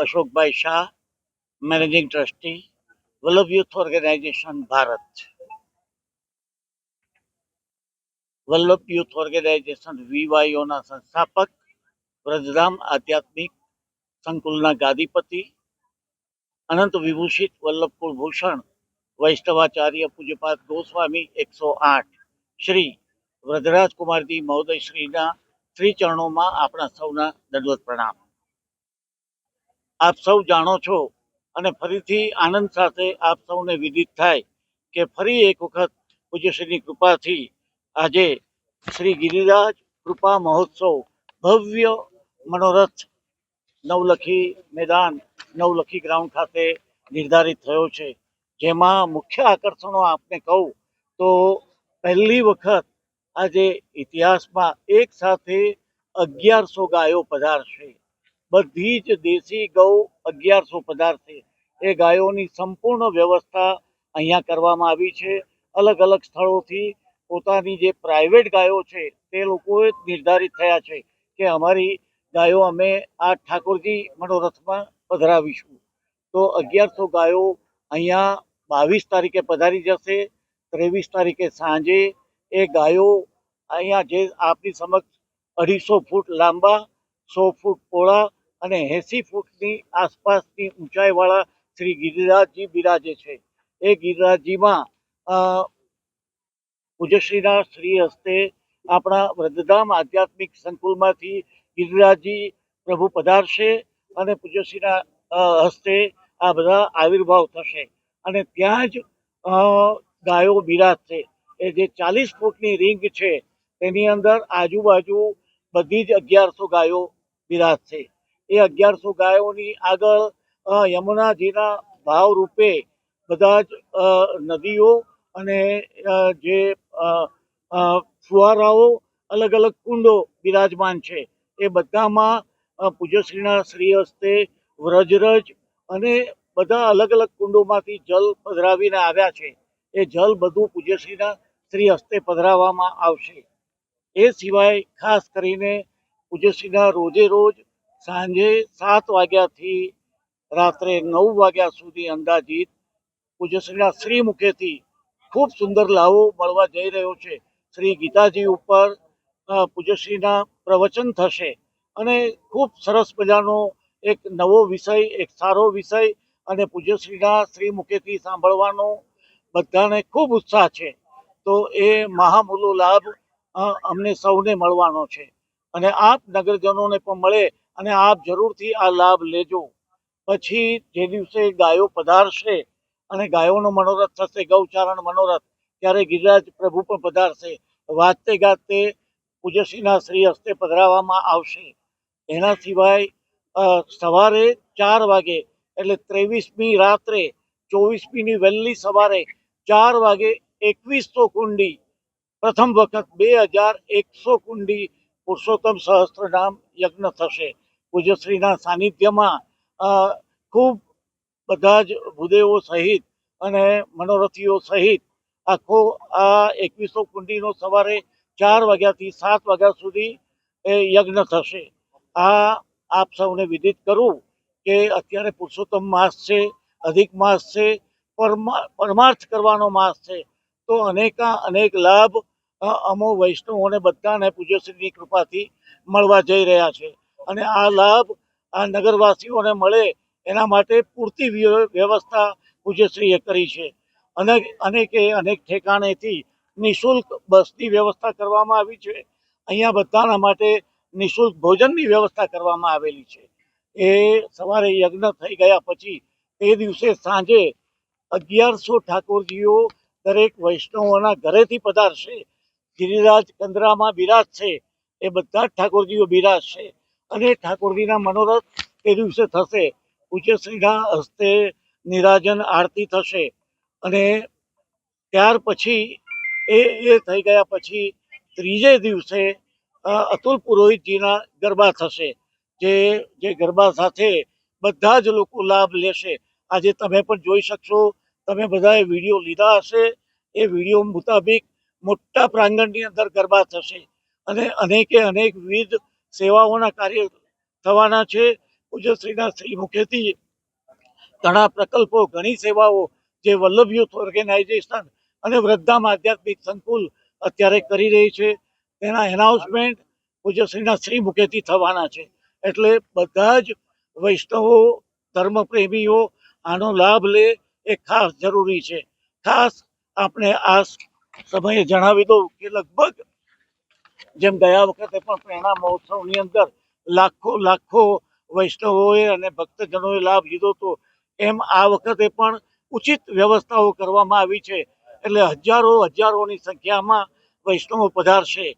અશોકભાઈ Shah, managing trustee, Vallabh youth organization Bharat. Vallabh youth organization વીવાયઓના સંસ્થાપક, વ્રજધામ આધ્યાત્મિક સંકુલના ગાદીપતિ, અનંત વિભૂષિત વલ્લભ કુલભૂષણ વૈષ્ણવાચાર્ય પૂજ્યપાદ ગોસ્વામી 108 શ્રી વ્રજરાજકુમારજી મહોદય શ્રીના શ્રી ચરણોમાં આપણા સૌના દંડવત પ્રણામ. આપ સૌ જાણો છો અને ફરીથી આનંદ સાથે આપ સૌને વિદિત થાય કે ફરી એક વખત પૂજ્યશ્રીની કૃપાથી આજે શ્રી ગિરિરાજ કૃપા મહોત્સવ ભવ્ય મનોરથ નવલખી મેદાન નવલખી ગ્રાઉન્ડ ખાતે નિર્ધારિત થયો છે. જેમાં મુખ્ય આકર્ષણો આપને કહું તો પહેલી વખત આજે ઇતિહાસમાં એક સાથે 1100 ગાયો પધારશે. બધી જ દેશી ગૌ 1100 પધારશે. એ ગાયોની સંપૂર્ણ વ્યવસ્થા અહીંયા કરવામાં આવી છે. અલગ અલગ સ્થળોથી પોતાની જે પ્રાઇવેટ ગાયો છે તે લોકોએ નિર્ધારિત થયા છે કે અમારી ગાયો અમે આ ઠાકોરજી મનોરથમાં પધરાવીશું. તો 1100 ગાયો અહીંયા 22 તારીખે પધારી જશે. 23 તારીખે સાંજે એ ગાયો અહીંયા જે આપની સમક્ષ 250 ફૂટ લાંબા, 100 ફૂટ પહોળા અને 80 ફૂટની આસપાસની ઊંચાઈવાળા શ્રી ગિરિરાજજી બિરાજે છે. એ ગિરિરાજજીમાં પૂજ્યશ્રીના શ્રી હસ્તે આપણા વ્રજધામ આધ્યાત્મિક સંકુલમાંથી ગિરિરાજજી પ્રભુ પધારશે અને પૂજ્યશ્રીના હસ્તે આ બધા આવિર્ભાવ થશે અને ત્યાં જ ગાયો બિરાજશે. એ જે 40 ફૂટની રીંગ છે તેની અંદર આજુબાજુ બધી જ 1100 ગાયો બિરાજશે. એ 1100 ગાયોની આગળ યમુનાજીના ભાવ રૂપે બધા જ નદીઓ અને જે ફુવારાઓ, અલગ અલગ કુંડો બિરાજમાન છે. એ બધામાં પૂજ્યશ્રીના શ્રી હસ્તે વ્રજરજ અને બધા અલગ અલગ કુંડોમાંથી જલ પધરાવીને આવ્યા છે. એ જલ બધું પૂજ્યશ્રીના શ્રી હસ્તે પધરાવવામાં આવશે. એ સિવાય ખાસ કરીને પૂજ્યશ્રીના રોજે રોજ સાંજે 7 વાગ્યાથી રાત્રે 9 વાગ્યા સુધી અંદાજિત પૂજ્યશ્રીના શ્રી મુખેથી ખૂબ સુંદર લાવો મળવા જઈ રહ્યો છે. શ્રી ગીતાજી ઉપર પૂજ્યશ્રીના પ્રવચન થશે અને ખૂબ સરસ મજાનો એક નવો વિષય, એક સારો વિષય અને પૂજ્યશ્રીના શ્રી મુખેથી સાંભળવાનો બધાને ખૂબ ઉત્સાહ છે. તો એ મહામૂલો લાભ અમને સૌને મળવાનો છે અને આપ નગરજનોને પણ મળે અને આપ જરૂરથી આ લાભ લેજો. પછી જે દિવસે ગાયો પધારશે અને ગાયોનો મનોરથ થશે, ગૌચારણ મનોરથ, ત્યારે ગિરિરાજ પ્રભુ પણ પધારશે. વાજતે ગાજતે પૂજ્યશ્રીના શ્રી હસ્તે પધરાવવામાં આવશે. એના સિવાય સવારે 4 વાગે એટલે 23મી રાત્રે 24મીની વહેલી સવારે 4 વાગે 2100 કુંડી, પ્રથમ વખત 2100 કુંડી પુરુષોત્તમ સહસ્ત્રનામ યજ્ઞ થશે. પૂજ્યશ્રીના સાનિધ્યમાં ખૂબ બધા જ ભૂદેવો સહિત અને મનોરથીઓ સહિત આખો આ 2100 કુંડીનો સવારે 4 વાગ્યાથી 7 વાગ્યા સુધી એ યજ્ઞ થશે. આ આપ સૌને વિદિત કરું કે અત્યારે પુરુષોત્તમ માસ છે, અધિક માસ છે, પરમાર્થ કરવાનો માસ છે. તો અનેક લાભ અમો વૈષ્ણવોને બધાને પૂજ્યશ્રીની કૃપાથી મળવા જઈ રહ્યા છે અને આ લાભ આ નગરવાસીઓને મળે એના માટે પૂરતી વ્યવસ્થા પૂજ્યશ્રીએ કરી છે. અનેક ઠેકાણેથી નિઃશુલ્ક બસની વ્યવસ્થા કરવામાં આવી છે. અહીંયા બધાના માટે નિઃશુલ્ક ભોજનની વ્યવસ્થા કરવામાં આવેલી છે. એ સવારે યજ્ઞ થઈ ગયા પછી તે દિવસે સાંજે 1100 ઠાકોરજીઓ દરેક વૈષ્ણવોના ઘરેથી પધારશે. ગિરિરાજ કંદરામાં બિરાજશે. એ બધા જ ઠાકોરજીઓ બિરાજશે અને ઠાકોરજીના મનોરથ એ દિવસે થશે. પૂજ્યશ્રીના હસ્તે નિરાજન આરતી થશે અને ત્યાર પછી એ થઈ ગયા પછી ત્રીજે દિવસે અતુલ પુરોહિતજીના ગરબા થશે. જે ગરબા સાથે બધા જ લોકો લાભ લેશે. આજે તમે પણ જોઈ શકશો, તમે બધાએ વિડીયો લીધા હશે. એ વિડીયો મુતાબિક મોટા પ્રાંગણની અંદર ગરબા થશે અને અનેક વિવિધ સેવાઓના કાર્ય થવાના છે. પૂજ્યશ્રીના શ્રી મુખેથી ઘણા પ્રકલ્પો, ઘણી સેવાઓ જે વલ્લભ યુથ ઓર્ગેનાઇઝેશન અને વૃદ્ધામ આધ્યાત્મિક સંકુલ અત્યારે કરી રહી છે તેના એનાઉન્સમેન્ટ પૂજ્યશ્રીના શ્રી મુખેથી થવાના છે. એટલે બધા જ વૈષ્ણવો, ધર્મપ્રેમીઓ આનો લાભ લે એ ખાસ જરૂરી છે. ખાસ આપણે આ સમયે જણાવી દઉં કે લગભગ જેમ ગયા વખતે પણ પ્રેરણા મહોત્સવની અંદર લાખો વૈષ્ણવોએ અને ભક્તજનોએ લાભ લીધો હતો, એમ આ વખતે પણ ઉચિત વ્યવસ્થાઓ કરવામાં આવી છે. એટલે હજારોની સંખ્યામાં વૈષ્ણવો પધારશે